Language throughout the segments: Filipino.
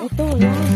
Ito, yan.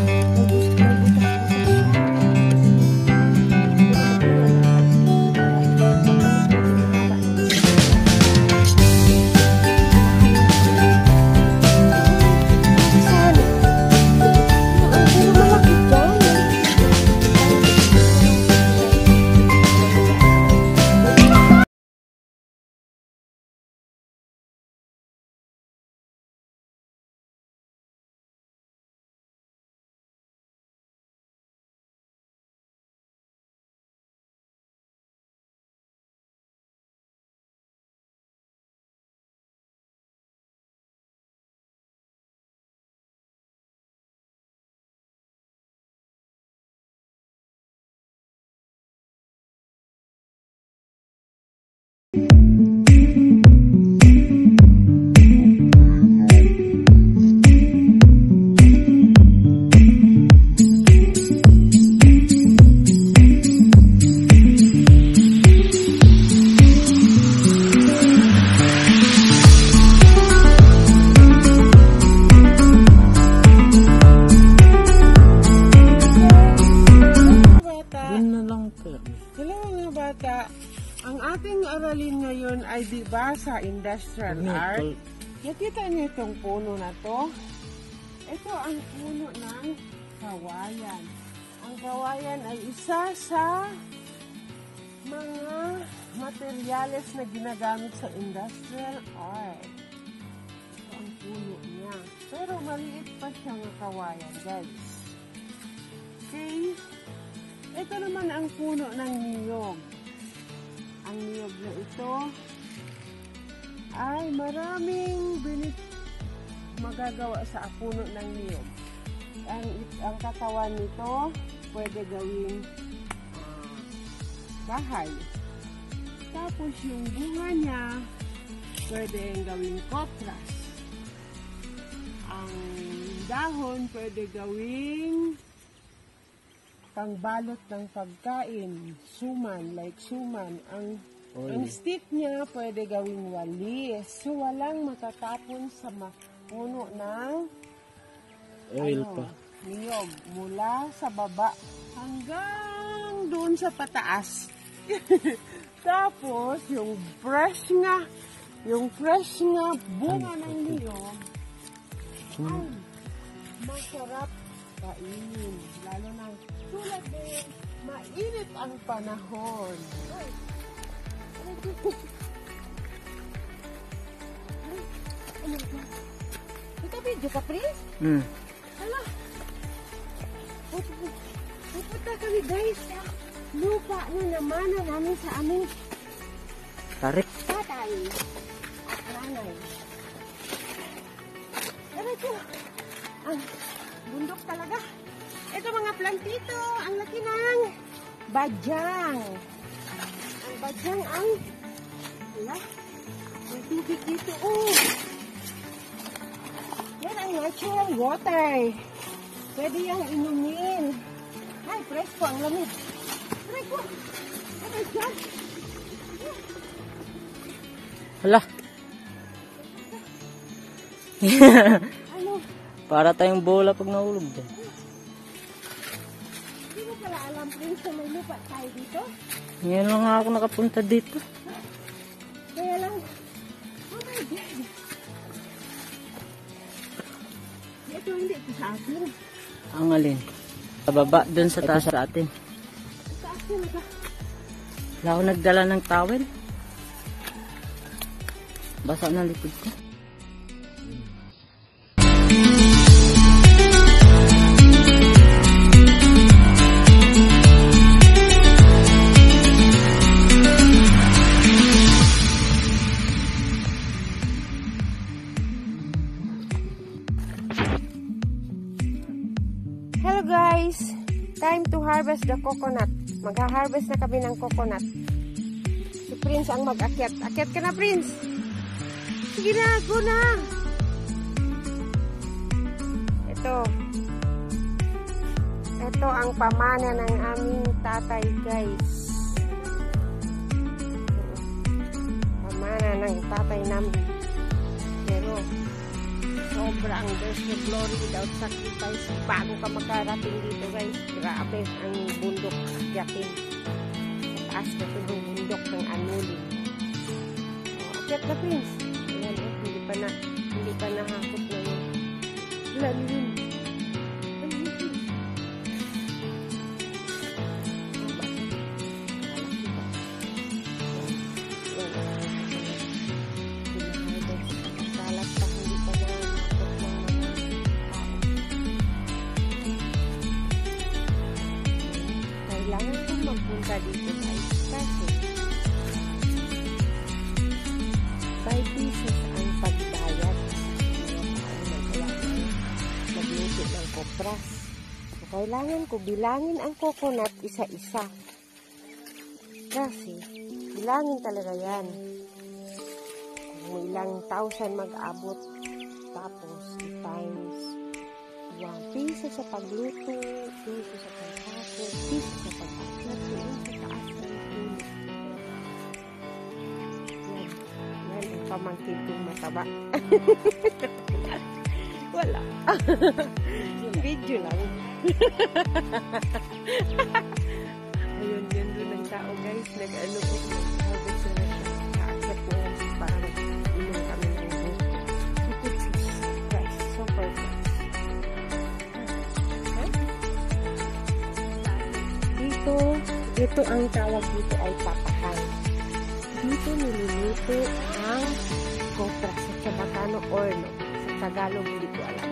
Ang ating aralin ngayon ay diba sa industrial art. Nakita niyo itong puno na to? Ito ang puno ng kawayan. Ang kawayan ay isa sa mga materyales na ginagamit sa industrial art. Ito ang puno niya. Pero maliit pa siyang kawayan, guys. Okay? Ito naman ang puno ng niyog. Ang niyog na ito ay maraming magagawa sa puno ng niyog. Ang katawan nito pwede gawing bahay. Tapos yung bunga niya pwede gawing kotras. Ang dahon pwede gawing pangbalot ng pagkain, suman, like suman. Ang stick niya pwede gawing walis. So, walang matatapon sa puno ng oil pa. Niyog. Mula sa baba hanggang doon sa pataas. Tapos, yung fresh nga bunga ng niyog ay masarap kainin. Lalo na tulad din, mainit ang panahon. Ito video ka, Prince? Hala. Pupunta kami, guys, sa lupa na namana namin sa aming tarik tatay at nanay. Ito, ang bundok talaga. Ito mga plantito, ang laki ng badyang. Ang badyang ang may tubig dito. Oh. Yan ang natural water. Pwede yung inumin. Ay, presko ang lamig. Presko. Ano dyan? Hala. Ano? Para tayong bola pag nahulog din. Hindi mo pala alam, Prince, na may lupa tayo dito? Ngayon lang ako nakapunta dito. Kaya lang, oh my God. Ito hindi ito sa atin. Ang alin? Sa baba, dun sa taas sa atin. Sa atin ba? Wala ako nagdala ng towel. Basa na likod ko. Hello guys! Time to harvest the coconut. Magha-harvest na kami ng coconut. Si Prince ang mag-akyat. Akyat ka na, Prince! Sige na, go na! Ito ang pamana ng aming tatay, guys. Pamana ng tatay namin. Pero Sobrang there's no glory without sacrifice. Bago ka makarating dito guys, grabe ang bundok akyatin. Taas na ito ng bundok ng Anulin. Akyat na Prince. Ayan, hindi pa nahakot na yun. Wala yun. Kailangan kong magpunta dito guys kasi 5 pesos ang pagbayad. Magluto ng kopras. So, kailangan ko bilangin ang coconut isa-isa. Kasi bilangin talaga yan. Kung ilang thousand mag-abot. Tapos times 1 piso sa pagluto, piso sa pagkako, piso sa pagkakot, yun sa taas na ito. Yan ang pamangkin kong mataba. Wala. Video lang. Ayun, yan doon ang tao guys. Nag-ano ko, nag-harvest na siya. Kaakit na yan para mag-inom kami ng buko. Guys, so perfect. Dito ang tawag dito ay papahay. Dito niluluto ang kopras sa Chabacano or no. Sa Tagalog hindi ko alam.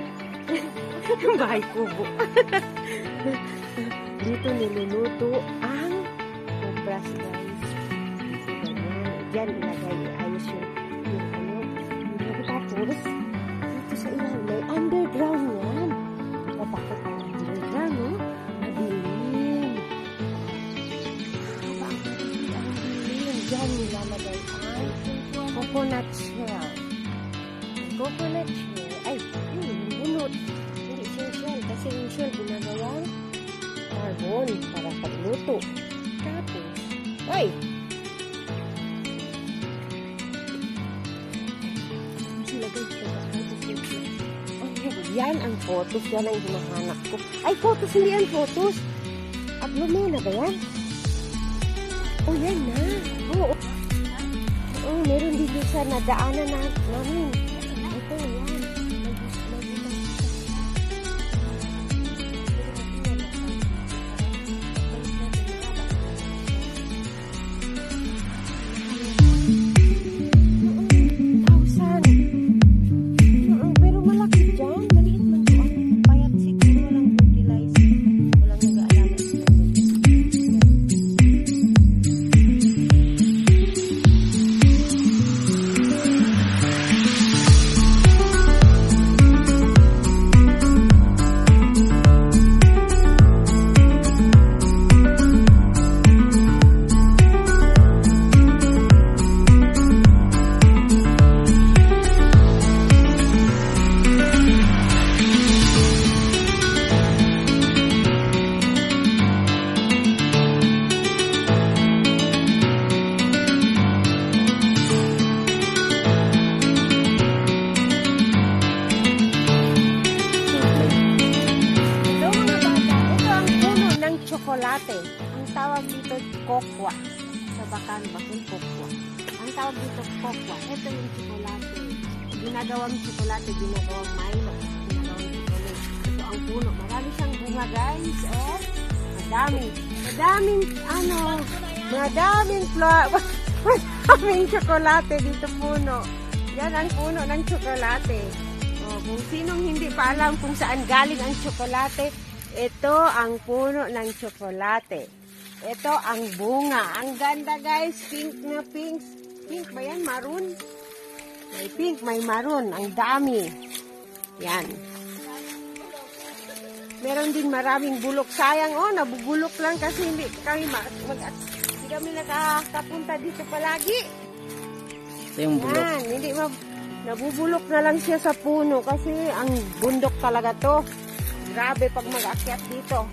Bahay kubo. Dito niluluto ang kopras guys. Dito ganyan. Diyan ilagay ayos yung ano. Tapos dito sa ilang may underground yan. Napakot ang underground no. Diyan nilalagay ang coconut shell. Coconut shell, ay, bunot. Hindi siya shell, kasi yung shell ginagawang carbon para pagluto. Tapos, ay! Silagay siya sa photos. Yan ang photos, yan ang hinahanap ko. Ay, photos, hindi yan photos. Upload mo na ba yan? Oh, yan na. Oo. Oh, meron dito sa nadaanan namin. Ito, yan. Pero malaki dyan. Maliit man doon. Payat siguro. Walang fertilizer. Walang nag-aalaga. Tsokolate. Ang tawag dito, kokwa. Sa Bacano, bakit kokwa? Ang tawag dito, kokwa. Ito yung tsokolate. Ginagawang tsokolate, ginagawang Milo. Ginagawang tsokolate. Ito ang puno. Marami siyang bunga, guys. Oh, madaming tsokolate dito puno. Yan ang puno ng tsokolate. Oh, kung sinong hindi pa alam kung saan galing ang tsokolate, ito ang puno ng tsokolate. Ito ang bunga. Ang ganda guys. Pink na pink. Pink ba yan? Maroon? May pink, may maroon. Ang dami. Yan. Meron din maraming bulok. Sayang nabubulok lang kasi hindi kami nakakapunta dito palagi. Ito yung bulok. Yan. Hindi nabubulok na lang siya sa puno kasi ang bundok talaga to. Grabe pag mag-akyat dito.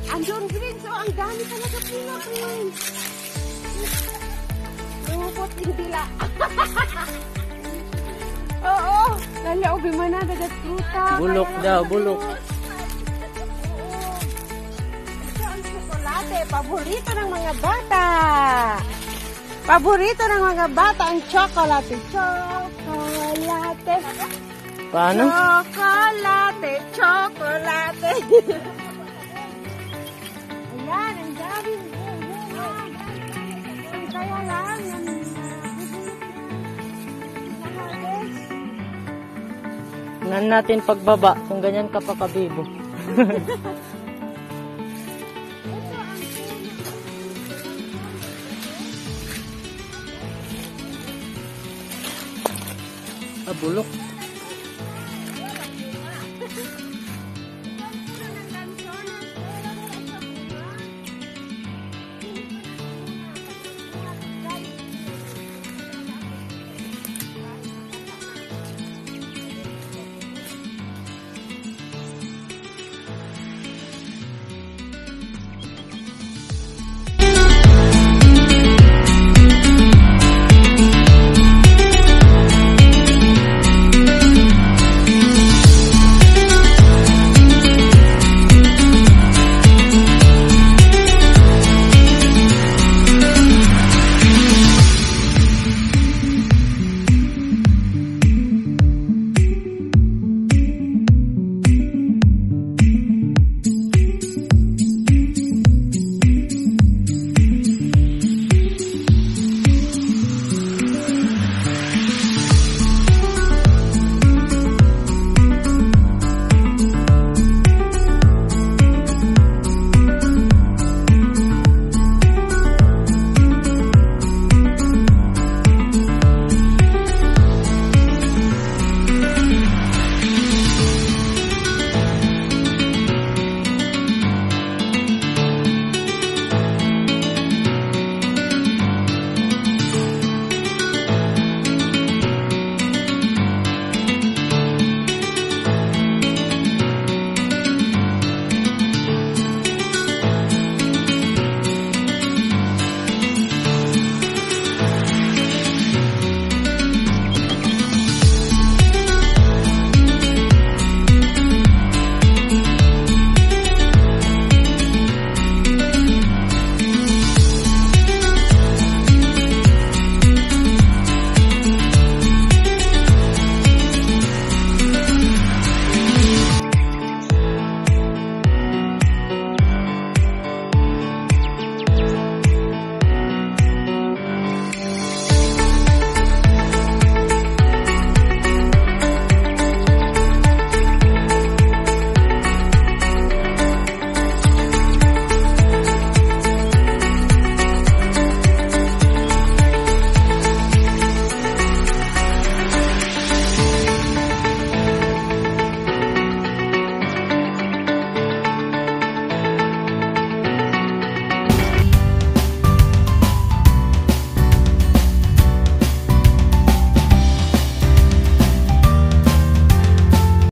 Andun green, so ang dami talaga puno, Prince. Lumupot yung dila. Oo. Dali, ubi mo na. Dagat fruta. Bulok daw, bulok. Ito ang tsokolate. Paborito ng mga bata. Paborito ng mga bata ang tsokolate. Tsokolate. Paano? Tsokolate. Tsokolate. Ayan, ang dami. Kaya lang, Tingnan natin pagbaba kung ganyan ka pa kabibo. Bulok.